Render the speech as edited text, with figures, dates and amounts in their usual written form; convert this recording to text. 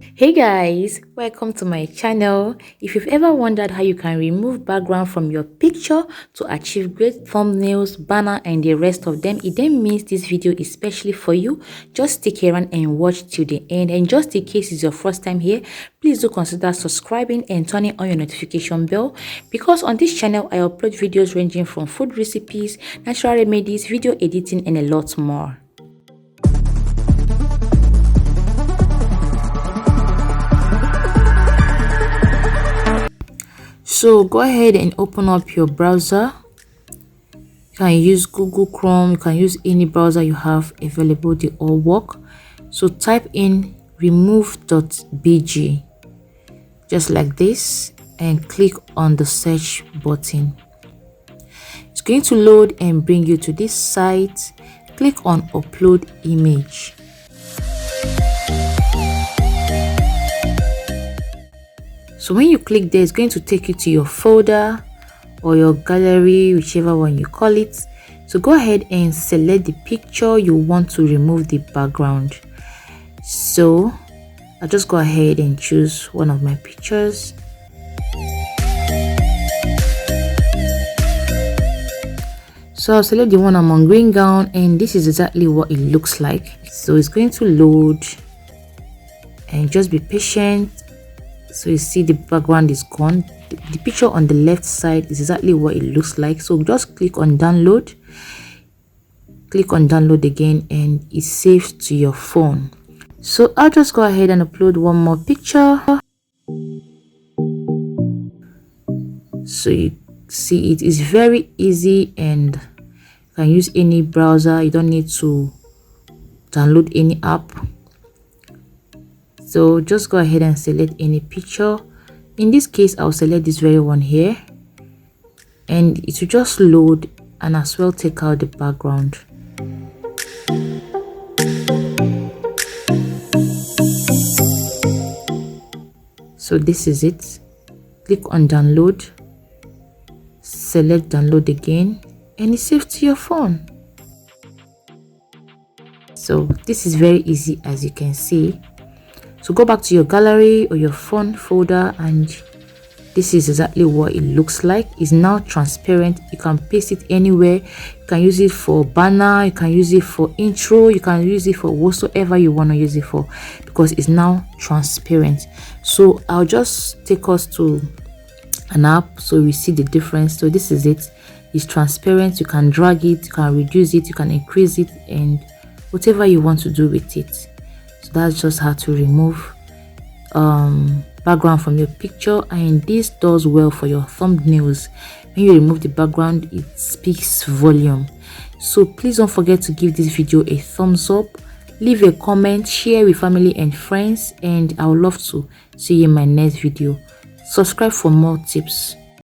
Hey guys, welcome to my channel. If you've ever wondered how you can remove background from your picture to achieve great thumbnails, banner and the rest of them, it then means this video is specially for you. Just stick around and watch till the end. And just in case it's your first time here, please do consider subscribing and turning on your notification bell, because on this channel I upload videos ranging from food recipes, natural remedies, video editing and a lot more. So go ahead and open up your browser. You can use Google Chrome, you can use any browser you have available, they all work. So type in remove.bg just like this and click on the search button. It's going to load and bring you to this site. Click on upload image. So when you click there, it's going to take you to your folder or your gallery, whichever one you call it. So go ahead and select the picture you want to remove the background. So I'll just go ahead and choose one of my pictures. So I'll select the one I'm on green gown, and this is exactly what it looks like. So it's going to load and just be patient. So you see the background is gone. The picture on the left side is exactly what it looks like. So just click on download. Click on download again and it's saved to your phone. So I'll just go ahead and upload one more picture. So you see it is very easy and you can use any browser. You don't need to download any app. So just go ahead and select any picture. In this case, I'll select this very one here, and it will just load and as well take out the background. So this is it. Click on download, select download again, and it's saved to your phone. So this is very easy, as you can see. So go back to your gallery or your phone folder, and this is exactly what it looks like. It's now transparent. You can paste it anywhere. You can use it for banner, you can use it for intro, you can use it for whatsoever you want to use it for, because it's now transparent. So I'll just take us to an app so we see the difference. So this is it. It's transparent. You can drag it, you can reduce it, you can increase it, and whatever you want to do with it. That's just how to remove background from your picture, and this does well for your thumbnails. When you remove the background, it speaks volume. So please don't forget to give this video a thumbs up, leave a comment, share with family and friends, and I would love to see you in my next video. Subscribe for more tips.